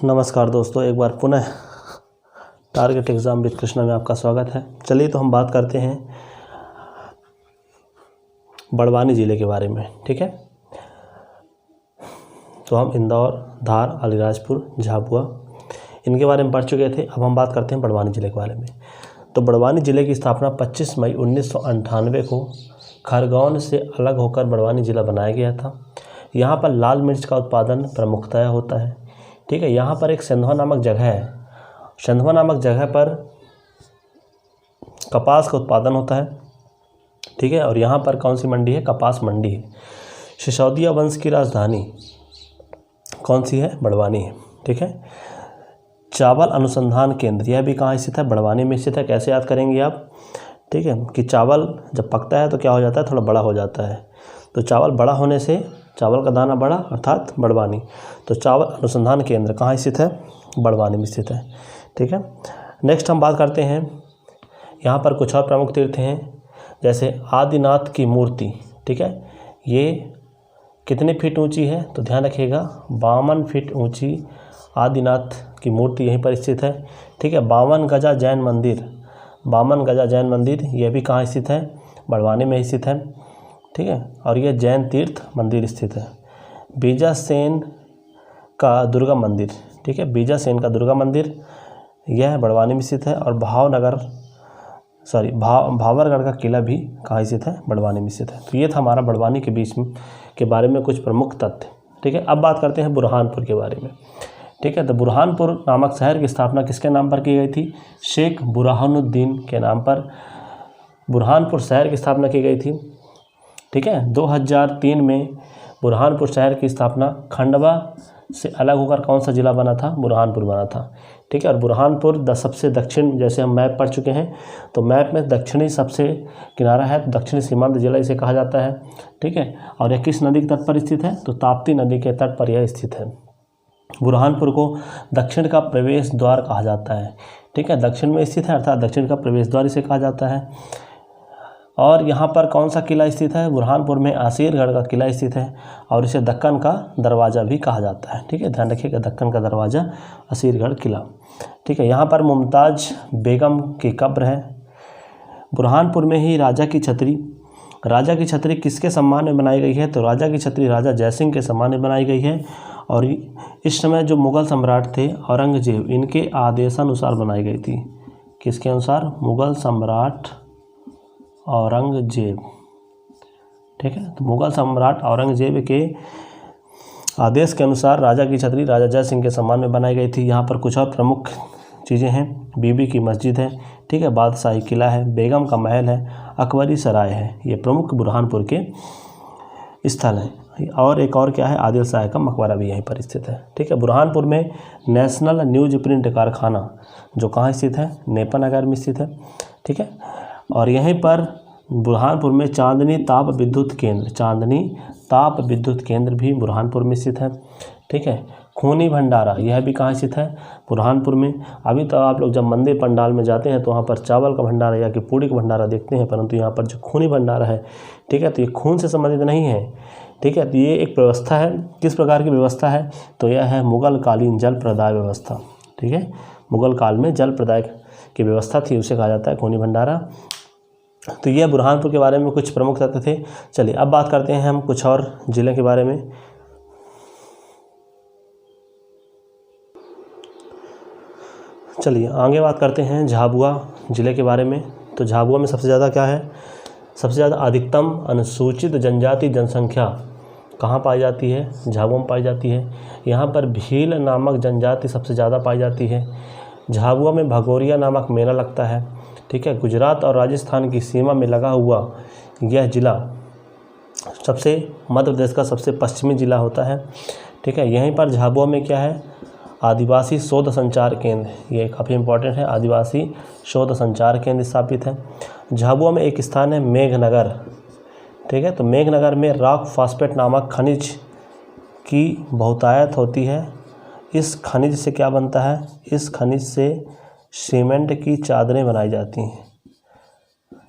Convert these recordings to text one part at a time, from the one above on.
नमस्कार दोस्तों, एक बार पुनः टारगेट एग्ज़ाम विद कृष्णा में आपका स्वागत है। चलिए तो हम बात करते हैं बड़वानी ज़िले के बारे में। ठीक है, तो हम इंदौर, धार, अलीराजपुर, झाबुआ इनके बारे में पढ़ चुके थे। अब हम बात करते हैं बड़वानी ज़िले के बारे में। तो बड़वानी ज़िले की स्थापना 25 मई 1998 को खरगोन से अलग होकर बड़वानी ज़िला बनाया गया था। यहाँ पर लाल मिर्च का उत्पादन प्रमुखतः होता है। ठीक है, यहाँ पर एक सिंधवा नामक जगह है। सिंधवा नामक जगह पर कपास का उत्पादन होता है। ठीक है, और यहाँ पर कौन सी मंडी है? कपास मंडी है। सिसोदिया वंश की राजधानी कौन सी है? बड़वानी है। ठीक है, चावल अनुसंधान केंद्र, यह भी कहाँ स्थित है? बड़वानी में स्थित है। कैसे याद करेंगे आप? ठीक है, कि चावल जब पकता है तो क्या हो जाता है? थोड़ा बड़ा हो जाता है। तो चावल बड़ा होने से चावल का दाना बड़ा, अर्थात बड़वानी। तो चावल अनुसंधान केंद्र कहाँ स्थित है? बड़वानी में स्थित है। ठीक है, नेक्स्ट हम बात करते हैं, यहाँ पर कुछ और प्रमुख तीर्थ हैं, जैसे आदिनाथ की मूर्ति। ठीक है, ये कितने फीट ऊंची है? तो ध्यान रखिएगा, 52 फीट ऊंची आदिनाथ की मूर्ति यहीं पर स्थित है। ठीक है, 52 गजा जैन मंदिर, 52 गजा जैन मंदिर, यह भी कहाँ स्थित है? बड़वानी में स्थित है। ठीक है, और यह जैन तीर्थ मंदिर स्थित है। बीजासेन का दुर्गा मंदिर, ठीक है, बीजासेन का दुर्गा मंदिर यह बड़वानी में स्थित है। और भावरगढ़ का किला भी कहाँ स्थित है? बड़वानी में स्थित है। तो ये था हमारा बड़वानी के बीच में के बारे में कुछ प्रमुख तथ्य। ठीक है, अब बात करते हैं बुरहानपुर के बारे में। ठीक है, तो बुरहानपुर नामक शहर की स्थापना किसके नाम पर की गई थी? शेख बुरहानुद्दीन के नाम पर बुरहानपुर शहर की स्थापना की गई थी। ठीक है, 2003 में बुरहानपुर शहर की स्थापना खंडवा से अलग होकर कौन सा ज़िला बना था? बुरहानपुर बना था। ठीक है, और बुरहानपुर सबसे दक्षिण, जैसे हम मैप पढ़ चुके हैं, तो मैप में दक्षिणी सबसे किनारा है, तो दक्षिणी सीमांत जिला इसे कहा जाता है। ठीक है, और यह किस नदी के तट पर स्थित है? तो ताप्ती नदी के तट पर यह स्थित है। बुरहानपुर को दक्षिण का प्रवेश द्वार कहा जाता है। ठीक है, दक्षिण में स्थित है, अर्थात दक्षिण का प्रवेश द्वार इसे कहा जाता है। और यहाँ पर कौन सा किला स्थित है? बुरहानपुर में आसीरगढ़ का किला स्थित है, और इसे दक्कन का दरवाज़ा भी कहा जाता है। ठीक है, ध्यान रखिएगा, दक्कन का दरवाज़ा, आसीरगढ़ किला। ठीक है, यहाँ पर मुमताज़ बेगम की कब्र है। बुरहानपुर में ही राजा की छतरी किसके सम्मान में बनाई गई है? तो राजा की छतरी राजा जयसिंह के सम्मान में बनाई गई है। और इस समय जो मुग़ल सम्राट थे औरंगजेब, इनके आदेशानुसार बनाई गई थी। किसके अनुसार? मुग़ल सम्राट औरंगजेब। ठीक है, तो मुग़ल सम्राट औरंगजेब के आदेश के अनुसार राजा की छतरी राजा जय सिंह के सम्मान में बनाई गई थी। यहाँ पर कुछ और प्रमुख चीज़ें हैं, बीबी की मस्जिद है। ठीक है, बादशाही किला है, बेगम का महल है, अकबरी सराय है। ये प्रमुख बुरहानपुर के स्थल हैं। और एक और क्या है? आदिल शाह का मकबरा भी यहीं पर स्थित है। ठीक है, बुरहानपुर में नेशनल न्यूज प्रिंट कारखाना जो कहाँ स्थित है? नेपा नगर में स्थित है। ठीक है, और यहीं पर बुरहानपुर में चांदनी ताप विद्युत केंद्र भी बुरहानपुर में स्थित है। ठीक है, खूनी भंडारा, यह भी कहाँ स्थित है? बुरहानपुर में। अभी तो आप लोग जब मंदिर पंडाल में जाते हैं तो वहाँ पर चावल का भंडारा या कि पूड़ी का भंडारा देखते हैं, परंतु यहाँ पर जो खूनी भंडारा है, ठीक है, तो ये खून से संबंधित नहीं है। ठीक है, तो ये एक व्यवस्था है। किस प्रकार की व्यवस्था है? तो यह है मुग़ल कालीन जल प्रदाय व्यवस्था। ठीक है, मुग़ल काल में जल प्रदाय की व्यवस्था थी, उसे कहा जाता है खूनी भंडारा। तो ये बुरहानपुर के बारे में कुछ प्रमुख तथ्य थे। चलिए अब बात करते हैं हम कुछ और ज़िले के बारे में। चलिए आगे बात करते हैं झाबुआ ज़िले के बारे में। तो झाबुआ में सबसे ज़्यादा क्या है? सबसे ज़्यादा अधिकतम अनुसूचित जनजाति जनसंख्या कहाँ पाई जाती है? झाबुआ में पाई जाती है। यहाँ पर भील नामक जनजाति सबसे ज़्यादा पाई जाती है। झाबुआ में भगोरिया नामक मेला लगता है। ठीक है, गुजरात और राजस्थान की सीमा में लगा हुआ यह ज़िला मध्य प्रदेश का सबसे पश्चिमी ज़िला होता है। ठीक है, यहीं पर झाबुआ में क्या है? आदिवासी शोध संचार केंद्र, ये काफ़ी इम्पोर्टेंट है, आदिवासी शोध संचार केंद्र स्थापित है। झाबुआ में एक स्थान है मेघनगर। ठीक है, तो मेघनगर में रॉक फॉस्फेट नामक खनिज की बहुतायत होती है। इस खनिज से क्या बनता है? इस खनिज से सीमेंट की चादरें बनाई जाती हैं।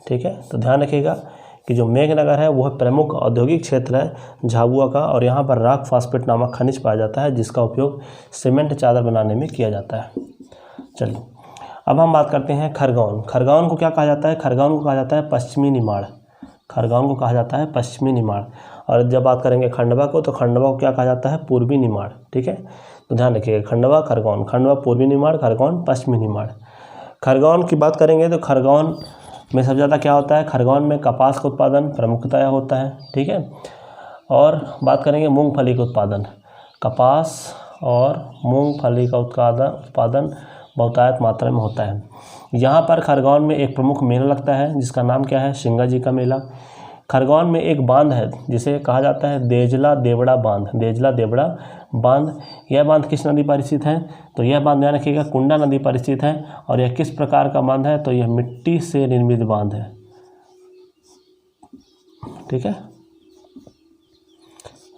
ठीक है, तो ध्यान रखिएगा कि जो मेघनगर है वह प्रमुख औद्योगिक क्षेत्र है झाबुआ का, और यहाँ पर रॉक फॉस्फेट नामक खनिज पाया जाता है जिसका उपयोग सीमेंट चादर बनाने में किया जाता है। चलिए अब हम बात करते हैं खरगोन। खरगोन को क्या कहा जाता है? खरगोन को कहा जाता है पश्चिमी निमाड़। खरगोन को कहा जाता है पश्चिमी निमाड़। और जब बात करेंगे खंडवा को, तो खंडवा को क्या कहा जाता है? पूर्वी निमाड़। ठीक है, तो ध्यान रखिएगा, खंडवा खरगोन, खंडवा पूर्वी निमाड़, खरगोन पश्चिमी निमाड़। खरगोन की बात करेंगे तो खरगोन में सबसे ज़्यादा क्या होता है? खरगोन में कपास का उत्पादन प्रमुखतया होता है। ठीक है, और बात करेंगे मूंगफली का उत्पादन। कपास और मूंगफली का उत्पादन बहुतायत मात्रा में होता है। यहाँ पर खरगोन में एक प्रमुख मेला लगता है जिसका नाम क्या है? सिंगा जी का मेला। खरगोन में एक बांध है जिसे कहा जाता है देजला देवड़ा बांध। देजला देवड़ा बांध, यह बांध किस नदी पर स्थित है? तो यह बांध ध्यान रखिएगा कुंडा नदी पर स्थित है। और यह किस प्रकार का बांध है? तो यह मिट्टी से निर्मित बांध है। ठीक है,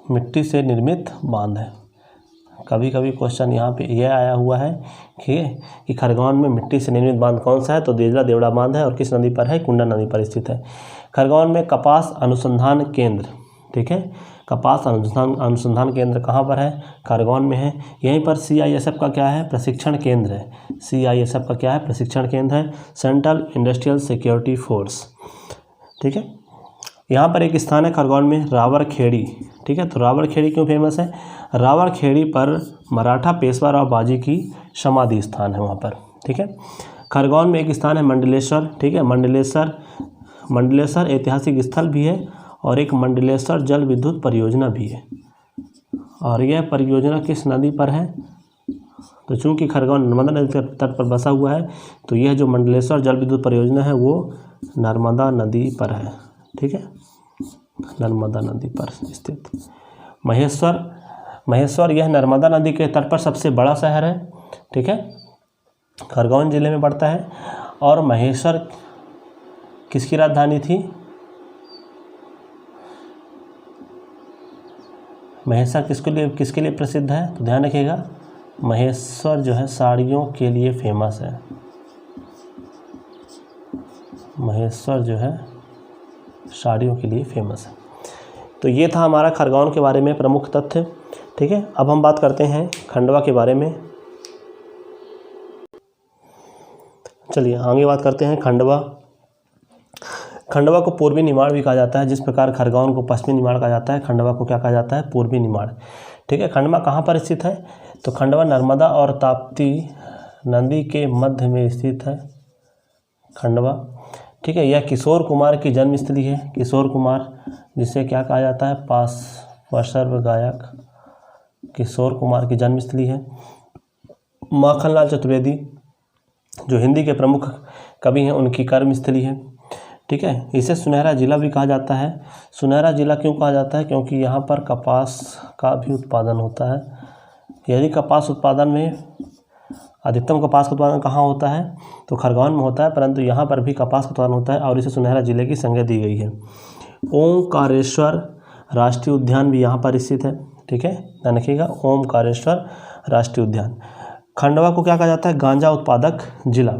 मिट्टी से निर्मित बांध है। कभी कभी क्वेश्चन यहाँ पे यह आया हुआ है कि खरगोन में मिट्टी से निर्मित बांध कौन सा है? तो देजला देवड़ा बांध है, और किस नदी पर है? कुंडा नदी पर स्थित है। खरगोन में कपास अनुसंधान केंद्र, ठीक है, कपास अनुसंधान केंद्र कहाँ पर है? खरगोन में है। यहीं पर CISF का क्या है? प्रशिक्षण केंद्र है। CISF का क्या है? प्रशिक्षण केंद्र है, सेंट्रल इंडस्ट्रियल सिक्योरिटी फोर्स। ठीक है, यहाँ पर एक स्थान है खरगोन में रावरखेड़ी। ठीक है, तो रावरखेड़ी क्यों फेमस है? रावरखेड़ी पर मराठा पेशवा राव बाजी की समाधि स्थान है वहाँ पर। ठीक है, खरगोन में एक स्थान है मंडलेश्वर। ठीक है, मंडलेश्वर ऐतिहासिक स्थल भी है, और एक मंडलेश्वर जल विद्युत परियोजना भी है। और यह परियोजना किस नदी पर है? तो चूंकि खरगोन नर्मदा नदी के तट पर बसा हुआ है, तो यह जो मंडलेश्वर जल विद्युत परियोजना है वो नर्मदा नदी पर है। ठीक है, नर्मदा नदी पर स्थित महेश्वर यह नर्मदा नदी के तट पर सबसे बड़ा शहर है। ठीक है, खरगोन जिले में पड़ता है। और महेश्वर किसकी राजधानी थी? महेश्वर किसके लिए प्रसिद्ध है? तो ध्यान रखिएगा, महेश्वर जो है साड़ियों के लिए फेमस है। महेश्वर जो है साड़ियों के लिए फेमस है। तो ये था हमारा खरगोन के बारे में प्रमुख तथ्य। ठीक है, अब हम बात करते हैं खंडवा के बारे में। चलिए आगे बात करते हैं खंडवा। खंडवा को पूर्वी निमाड़ भी कहा जाता है। जिस प्रकार खरगोन को पश्चिमी निमाड़ कहा जाता है, खंडवा को क्या कहा जाता है? पूर्वी निमाड़। ठीक है, खंडवा कहाँ पर स्थित है? तो खंडवा नर्मदा और ताप्ती नदी के मध्य में स्थित है खंडवा। ठीक है, यह किशोर कुमार की जन्मस्थली है। किशोर कुमार जिसे क्या कहा जाता है? पार्श्व गायक किशोर कुमार की जन्मस्थली है। माखनलाल चतुर्वेदी जो हिंदी के प्रमुख कवि हैं, उनकी कर्मस्थली है। ठीक है, इसे सुनहरा जिला भी कहा जाता है। सुनहरा जिला क्यों कहा जाता है? क्योंकि यहाँ पर कपास का भी उत्पादन होता है। यदि कपास उत्पादन में अधिकतम कपास का उत्पादन कहाँ होता है? तो खरगोन में होता है, परंतु यहाँ पर भी कपास का उत्पादन होता है, और इसे सुनहरा जिले की संज्ञा दी गई है। ओंकारेश्वर राष्ट्रीय उद्यान भी यहाँ पर स्थित है। ठीक है, ध्यान रखिएगा, ओंकारेश्वर राष्ट्रीय उद्यान। खंडवा को क्या कहा जाता है? गांजा उत्पादक जिला।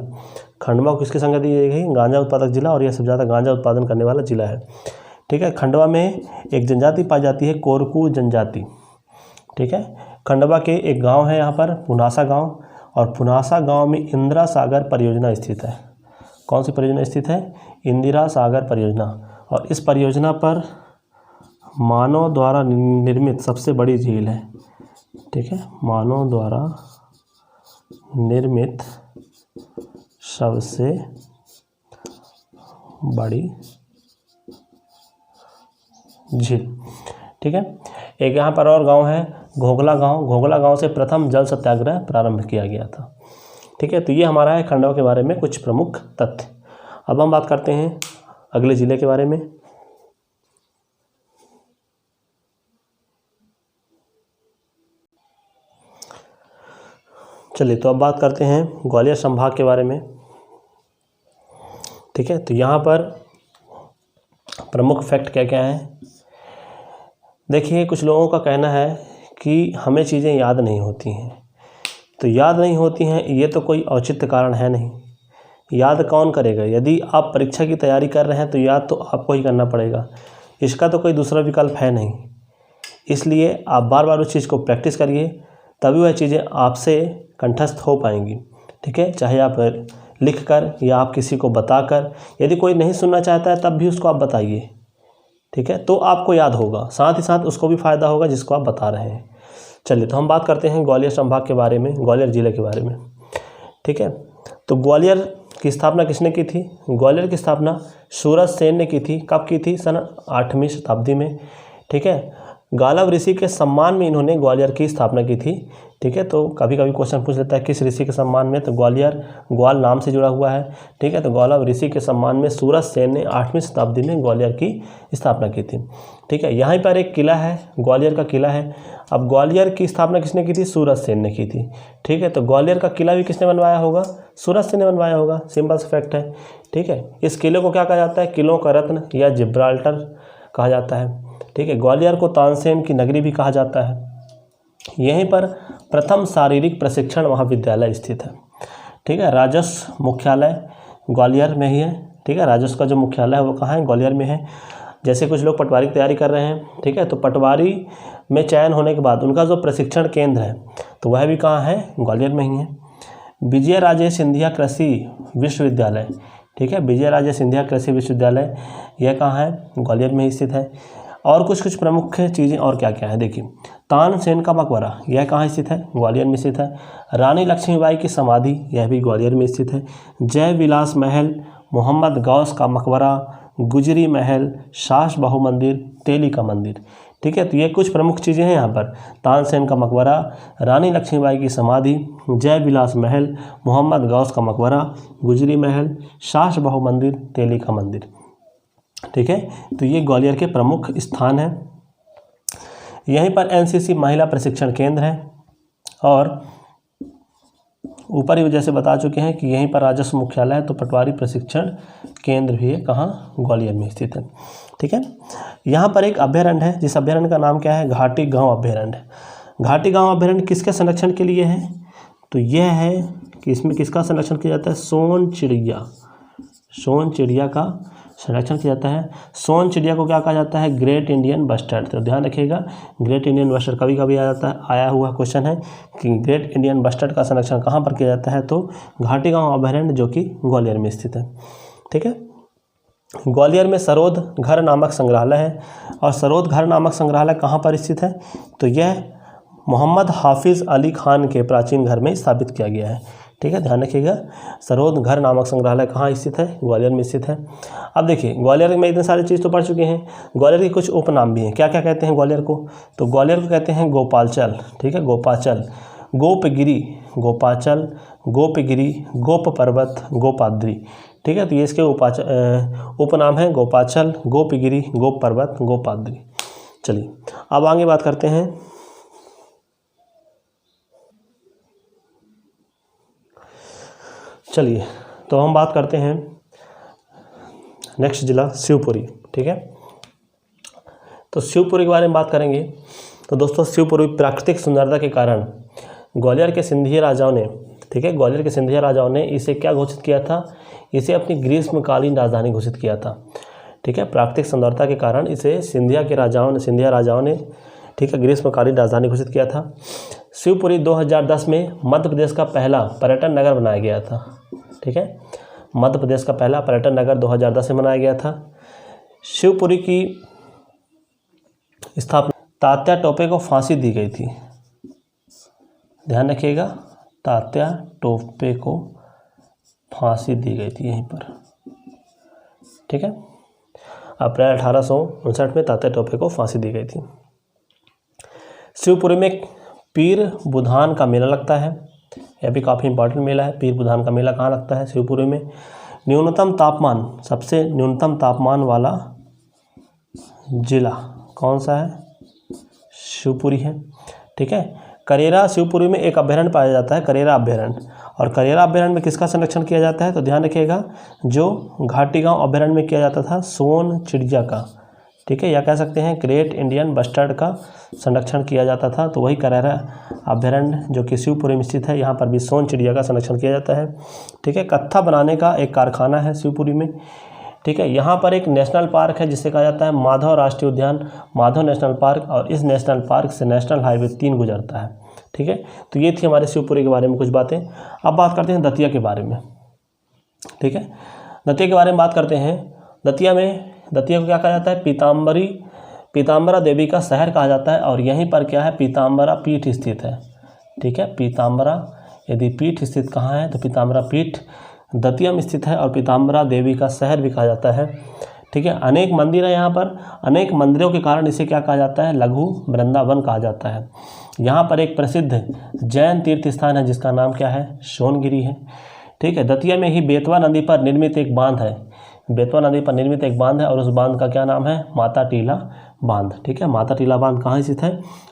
खंडवा को किसकी संज्ञा दी गई? गांजा उत्पादक जिला, और यह सबसे ज़्यादा गांजा उत्पादन करने वाला जिला है। ठीक है, खंडवा में एक जनजाति पाई जाती है, कोरकू जनजाति। ठीक है, खंडवा के एक गांव है यहाँ पर पुनासा गांव, और पुनासा गांव में इंदिरा सागर परियोजना स्थित है। कौन सी परियोजना स्थित है? इंदिरा सागर परियोजना। और इस परियोजना पर मानव द्वारा निर्मित सबसे बड़ी झील है। ठीक है, मानव द्वारा निर्मित सबसे बड़ी झील। ठीक है, एक यहाँ पर और गांव है घोघला गांव। घोघला गांव से प्रथम जल सत्याग्रह प्रारंभ किया गया था। ठीक है, तो ये हमारा है खंडवा के बारे में कुछ प्रमुख तथ्य। अब हम बात करते हैं अगले जिले के बारे में। चलिए, तो अब बात करते हैं ग्वालियर संभाग के बारे में। ठीक है, तो यहाँ पर प्रमुख फैक्ट क्या क्या हैं? देखिए, कुछ लोगों का कहना है कि हमें चीज़ें याद नहीं होती हैं। तो याद नहीं होती हैं, ये तो कोई औचित्य कारण है नहीं। याद कौन करेगा? यदि आप परीक्षा की तैयारी कर रहे हैं तो याद तो आपको ही करना पड़ेगा, इसका तो कोई दूसरा विकल्प है नहीं। इसलिए आप बार बार उस चीज़ को प्रैक्टिस करिए, तभी वह चीज़ें आपसे कंठस्थ हो पाएंगी। ठीक है, चाहे आप लिख कर या आप किसी को बताकर, यदि कोई नहीं सुनना चाहता है तब भी उसको आप बताइए। ठीक है, तो आपको याद होगा, साथ ही साथ उसको भी फ़ायदा होगा जिसको आप बता रहे हैं। चलिए, तो हम बात करते हैं ग्वालियर संभाग के बारे में, ग्वालियर ज़िले के बारे में। ठीक है, तो ग्वालियर की स्थापना किसने की थी? ग्वालियर की स्थापना सूरज सेन ने की थी। कब की थी? सन 8वीं शताब्दी में। ठीक है, गालव ऋषि के सम्मान में इन्होंने ग्वालियर की स्थापना की थी। ठीक है, तो कभी कभी क्वेश्चन पूछ लेता है किस ऋषि के सम्मान में, तो ग्वालियर ग्वाल नाम से जुड़ा हुआ है। ठीक है, तो गालव ऋषि के सम्मान में सूरज सेन ने 8वीं शताब्दी में ग्वालियर की स्थापना की थी। ठीक है, यहाँ पर एक किला है, ग्वालियर का किला है। अब ग्वालियर की स्थापना किसने की थी? सूरज सेन ने की थी। ठीक है, तो ग्वालियर का किला भी किसने बनवाया होगा? सूरज सेन ने बनवाया होगा, सिंपल सा फैक्ट है। ठीक है, इस किले को क्या कहा जाता है? किलों का रत्न या जिब्राल्टर कहा जाता है। ठीक है, ग्वालियर को तानसेन की नगरी भी कहा जाता है। यहीं पर प्रथम शारीरिक प्रशिक्षण महाविद्यालय स्थित है। ठीक है, राजस्व मुख्यालय ग्वालियर में ही है। ठीक है, राजस्व का जो मुख्यालय है वो कहाँ है? ग्वालियर में है। जैसे कुछ लोग पटवारी की तैयारी कर रहे हैं, ठीक है, तो पटवारी में चयन होने के बाद उनका जो प्रशिक्षण केंद्र है तो वह भी कहाँ है? ग्वालियर में ही है। विजय राजे सिंधिया कृषि विश्वविद्यालय, ठीक है, विजय राजे सिंधिया कृषि विश्वविद्यालय यह कहाँ है? ग्वालियर में ही स्थित है। और कुछ प्रमुख चीज़ें और क्या क्या है देखिए, तानसेन का मकबरा यह कहाँ स्थित है? ग्वालियर में स्थित है। रानी लक्ष्मीबाई की समाधि यह भी ग्वालियर में स्थित है। जय विलास महल, मोहम्मद गौस का मकबरा, गुजरी महल, सास बहू मंदिर, तेली का मंदिर। ठीक है, तो ये कुछ प्रमुख चीज़ें हैं यहाँ पर। तानसेन का मकबरा, रानी लक्ष्मीबाई की समाधि, जय विलास महल, मोहम्मद गौस का मकबरा, गुजरी महल, सास बहू मंदिर, तेली का मंदिर। ठीक है, तो ये ग्वालियर के प्रमुख स्थान हैं। यहीं पर एनसीसी महिला प्रशिक्षण केंद्र है और ऊपर ही जैसे बता चुके हैं कि यहीं पर राजस्व मुख्यालय है, तो पटवारी प्रशिक्षण केंद्र भी है कहाँ? ग्वालियर में स्थित है। ठीक है, यहाँ पर एक अभयारण्य है, जिस अभयारण्य का नाम क्या है? घाटी गांव अभयारण्य। घाटी गांव अभयारण्य किसके संरक्षण के लिए है? तो यह है कि इसमें किसका संरक्षण किया जाता है? सोन चिड़िया, सोन चिड़िया का संरक्षण किया जाता है। सोन चिड़िया को क्या कहा जाता है? Great Indian bustard. तो ध्यान रखिएगा, ग्रेट इंडियन बस्टर्ड कभी कभी आ जाता है, आया हुआ क्वेश्चन है कि ग्रेट इंडियन बस्टर्ड का संरक्षण कहाँ पर किया जाता है? तो घाटी गांव अभयारण्य जो कि ग्वालियर में स्थित है। ठीक है, ग्वालियर में सरोद घर नामक संग्रहालय है। और सरोद घर नामक संग्रहालय कहाँ पर स्थित है? तो यह मोहम्मद हाफिज़ अली खान के प्राचीन घर में स्थापित किया गया है। ठीक है, ध्यान रखिएगा, सरोद घर नामक संग्रहालय कहाँ स्थित है? ग्वालियर में स्थित है। अब देखिए, ग्वालियर में इतने सारी चीज़ तो पढ़ चुके हैं, ग्वालियर के कुछ उपनाम भी हैं। क्या क्या कहते हैं ग्वालियर को? तो ग्वालियर को कहते हैं गोपालचल। ठीक है, गोपाचल, गोपगिरी, गोपाचल, गोपगिरी, गोप पर्वत, गोपाद्री। ठीक है, तो ये इसके उपनाम हैं, गोपाचल, गोपगिरी, गोप पर्वत, गोपाद्री। चलिए, अब आगे बात करते हैं चलिए तो हम बात करते हैं नेक्स्ट जिला शिवपुरी। ठीक है, तो शिवपुरी के बारे में बात करेंगे। तो दोस्तों, शिवपुरी प्राकृतिक सुंदरता के कारण ग्वालियर के सिंधिया राजाओं ने, ठीक है, ग्वालियर के सिंधिया राजाओं ने इसे क्या घोषित किया था? इसे अपनी ग्रीष्मकालीन राजधानी घोषित किया था। ठीक है, प्राकृतिक सुंदरता के कारण इसे सिंधिया राजाओं ने ठीक है ग्रीष्मकालीन राजधानी घोषित किया था। शिवपुरी 2010 में मध्य प्रदेश का पहला पर्यटन नगर बनाया गया था। ठीक है, मध्य प्रदेश का पहला पर्यटन नगर 2010 में बनाया गया था। शिवपुरी की स्थापना तात्या टोपे को फांसी दी गई थी। ध्यान रखिएगा, तात्या टोपे को फांसी दी गई थी यहीं पर। ठीक है, अप्रैल 1859 में तात्या टोपे को फांसी दी गई थी। शिवपुरी में पीर बुधान का मेला लगता है, यह भी काफ़ी इंपॉर्टेंट मेला है। पीर बुधान का मेला कहाँ लगता है? शिवपुरी में। न्यूनतम तापमान, सबसे न्यूनतम तापमान वाला जिला कौन सा है? शिवपुरी है। ठीक है, करेरा शिवपुरी में एक अभयारण्य पाया जाता है, करेरा अभयारण्य। और करेरा अभयारण्य में किसका संरक्षण किया जाता है? तो ध्यान रखिएगा, जो घाटी गांव अभयारण्य में किया जाता था सोन चिड़िया का। ठीक है, या कह सकते हैं ग्रेट इंडियन बस्टर्ड का संरक्षण किया जाता था। तो वही करैरा अभयारण्य जो कि शिवपुरी में स्थित है, यहाँ पर भी सोन चिड़िया का संरक्षण किया जाता है। ठीक है, कत्था बनाने का एक कारखाना है शिवपुरी में। ठीक है, यहाँ पर एक नेशनल पार्क है जिसे कहा जाता है माधव राष्ट्रीय उद्यान, माधव नेशनल पार्क, और इस नेशनल पार्क से नेशनल हाईवे 3 गुजरता है। ठीक है, तो ये थी हमारे शिवपुरी के बारे में कुछ बातें। अब बात करते हैं दतिया के बारे में। ठीक है, दतिया के बारे में बात करते हैं। दतिया को क्या कहा जाता है? पीताम्बरा देवी का शहर कहा जाता है, और यहीं पर क्या है? पीताम्बरा पीठ स्थित है। ठीक है, पीताम्बरा यदि पीठ स्थित कहाँ है? तो पीताम्बरा पीठ दतिया में स्थित है, और पीताम्बरा देवी का शहर भी कहा जाता है। ठीक है, अनेक मंदिर है यहाँ पर, अनेक मंदिरों के कारण इसे क्या कहा जाता है? लघु वृंदावन कहा जाता है। यहाँ पर एक प्रसिद्ध जैन तीर्थ स्थान है जिसका नाम क्या है? सोनगिरी है। ठीक है, दतिया में ही बेतवा नदी पर निर्मित एक बांध है। बेतवा नदी पर निर्मित एक बांध है, और उस बांध का क्या नाम है? माता टीला बांध। ठीक है, माता टीला बांध कहाँ स्थित है?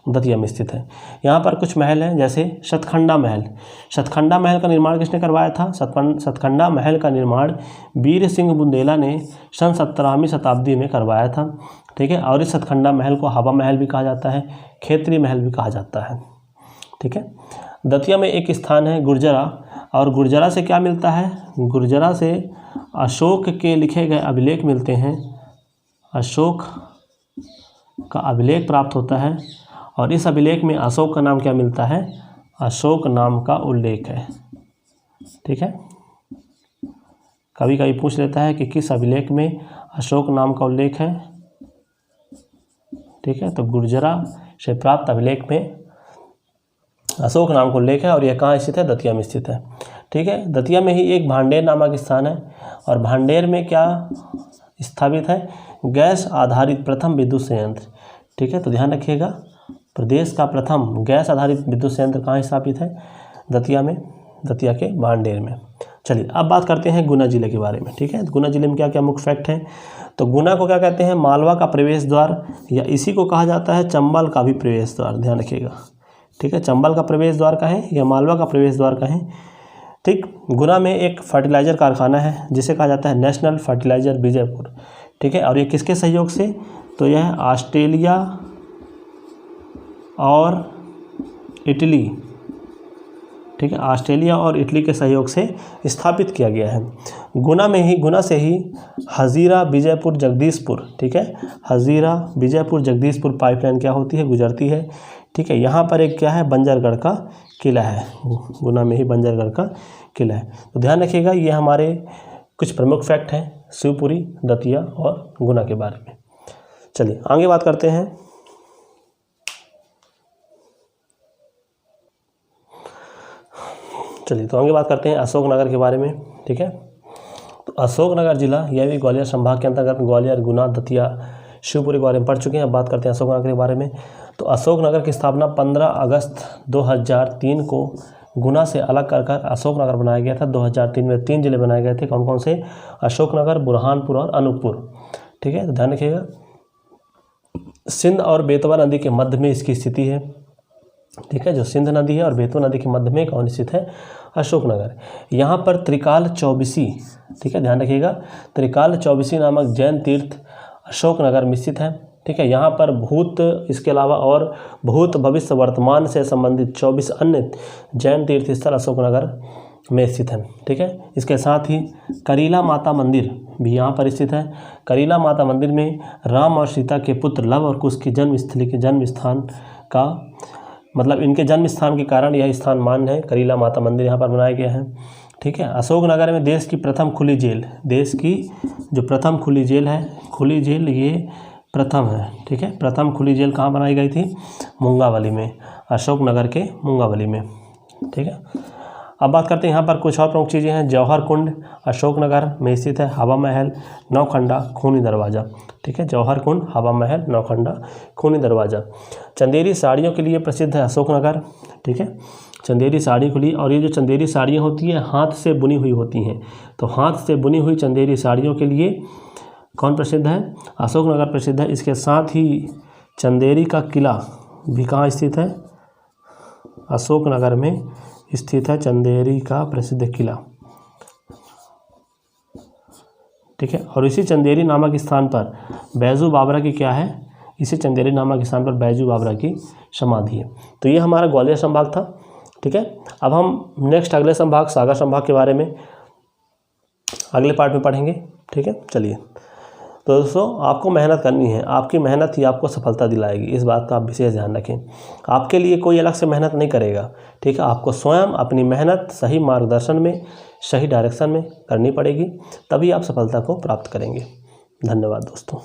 दतिया में स्थित है। यहाँ पर कुछ महल हैं, जैसे सतखंडा महल। सतखंडा महल का निर्माण किसने करवाया था? सतखंडा महल का निर्माण वीर सिंह बुंदेला ने सन 17वीं शताब्दी में करवाया था। ठीक है, और इस सतखंडा महल को हवा महल भी कहा जाता है, खेतरी महल भी कहा जाता है। ठीक है, दतिया में एक स्थान है गुर्जरा, और गुर्जरा से क्या मिलता है? गुर्जरा से अशोक के लिखे गए अभिलेख मिलते हैं। अशोक का अभिलेख प्राप्त होता है, और इस अभिलेख में अशोक का नाम क्या मिलता है? अशोक नाम का उल्लेख है। ठीक है, कभी कभी पूछ लेता है कि किस अभिलेख में अशोक नाम का उल्लेख है। ठीक है, तो गुर्जरा से प्राप्त अभिलेख में अशोक नाम का उल्लेख है, और यह कहाँ स्थित है? दतिया में स्थित है। ठीक है, दतिया में ही एक भांडेर नामक स्थान है, और भांडेर में क्या स्थापित है? गैस आधारित प्रथम विद्युत संयंत्र। ठीक है, तो ध्यान रखिएगा, प्रदेश का प्रथम गैस आधारित विद्युत संयंत्र कहाँ स्थापित है? दतिया में, दतिया के भांडेर में। चलिए अब बात करते हैं गुना जिले के बारे में। ठीक है, गुना जिले में क्या क्या मुख्य फैक्ट हैं? तो गुना को क्या कहते हैं? मालवा का प्रवेश द्वार, या इसी को कहा जाता है चंबल का भी प्रवेश द्वार। ध्यान रखिएगा। ठीक है, चंबल का प्रवेश द्वार का है या मालवा का प्रवेश द्वार का है। ठीक, गुना में एक फर्टिलाइज़र कारखाना है जिसे कहा जाता है नेशनल फर्टिलाइज़र विजयपुर। ठीक है, और ये किसके सहयोग से? तो यह ऑस्ट्रेलिया और इटली, ठीक है, ऑस्ट्रेलिया और इटली के सहयोग से स्थापित किया गया है। गुना से ही हजीरा विजयपुर जगदीशपुर, ठीक है, हजीरा विजयपुर जगदीशपुर पाइपलाइन क्या होती है? गुजरती है। ठीक है, यहाँ पर एक क्या है? बंजरगढ़ का किला है। गुना में ही बंजरगढ़ का किला है। तो ध्यान रखिएगा, ये हमारे कुछ प्रमुख फैक्ट हैं शिवपुरी, दतिया और गुना के बारे में। चलिए आगे बात करते हैं। तो आगे बात करते हैं अशोकनगर के बारे में। ठीक है, तो अशोकनगर जिला यह भी ग्वालियर संभाग के अंतर्गत ग्वालियर, गुना, दतिया, शिवपुरी के बारे में पढ़ चुके हैं। अब बात करते हैं अशोकनगर के बारे में। तो अशोकनगर की स्थापना 15 अगस्त 2003 को गुना से अलग कर अशोकनगर बनाया गया था। 2003 में 3 जिले बनाए गए थे। कौन कौन से? अशोकनगर, बुरहानपुर और अनूपपुर। ठीक है, तो ध्यान रखिएगा, सिंध और बेतवा नदी के मध्य में इसकी स्थिति है। ठीक है, जो सिंध नदी है और बेतवा नदी के मध्य में कौन स्थित है? अशोकनगर। यहाँ पर त्रिकाल चौबीसी, ठीक है, ध्यान रखिएगा, त्रिकाल चौबीसी नामक जैन तीर्थ अशोकनगर में स्थित है। ठीक है, यहाँ पर भूत, इसके अलावा और भूत, भविष्य, वर्तमान से संबंधित 24 अन्य जैन तीर्थ स्थल अशोकनगर में स्थित है। ठीक है, इसके साथ ही करीला माता मंदिर भी यहाँ पर स्थित है। करीला माता मंदिर में राम और सीता के पुत्र लव और कुश की जन्मस्थली के जन्म स्थान का, मतलब इनके जन्म स्थान के कारण यह स्थान मान्य है। करीला माता मंदिर यहाँ पर बनाया गया है। ठीक है, अशोकनगर में देश की प्रथम खुली जेल, देश की जो प्रथम खुली जेल है, खुली जेल ये प्रथम है। ठीक है, प्रथम खुली जेल कहाँ बनाई गई थी? मुंगावली में, अशोकनगर के मुंगावली में। ठीक है, अब बात करते हैं यहाँ पर कुछ और प्रमुख चीज़ें हैं। जौहर कुंड अशोकनगर में स्थित है। हवा महल, नौखंडा, खूनी दरवाज़ा। ठीक है, जौहर कुंड, हवा महल, नौखंडा, खूनी दरवाज़ा। चंदेरी साड़ियों के लिए प्रसिद्ध है अशोकनगर। ठीक है, चंदेरी साड़ी के लिए, और ये जो चंदेरी साड़ियाँ होती हैं हाथ से बुनी हुई होती हैं, तो हाथ से बुनी हुई चंदेरी साड़ियों के लिए कौन प्रसिद्ध है? अशोकनगर प्रसिद्ध है। इसके साथ ही चंदेरी का किला भी कहाँ स्थित है? अशोकनगर में स्थित है चंदेरी का प्रसिद्ध किला। ठीक है। और इसी चंदेरी नामक स्थान पर बैजू बावरा की क्या है, इसी चंदेरी नामक स्थान पर बैजू बावरा की समाधि है। तो ये हमारा ग्वालियर संभाग था, ठीक है। अब हम नेक्स्ट अगले संभाग सागर संभाग के बारे में अगले पार्ट में पढ़ेंगे, ठीक है। चलिए, तो दोस्तों आपको मेहनत करनी है, आपकी मेहनत ही आपको सफलता दिलाएगी, इस बात का आप विशेष ध्यान रखें। आपके लिए कोई अलग से मेहनत नहीं करेगा, ठीक है। आपको स्वयं अपनी मेहनत सही मार्गदर्शन में, सही डायरेक्शन में करनी पड़ेगी, तभी आप सफलता को प्राप्त करेंगे। धन्यवाद दोस्तों।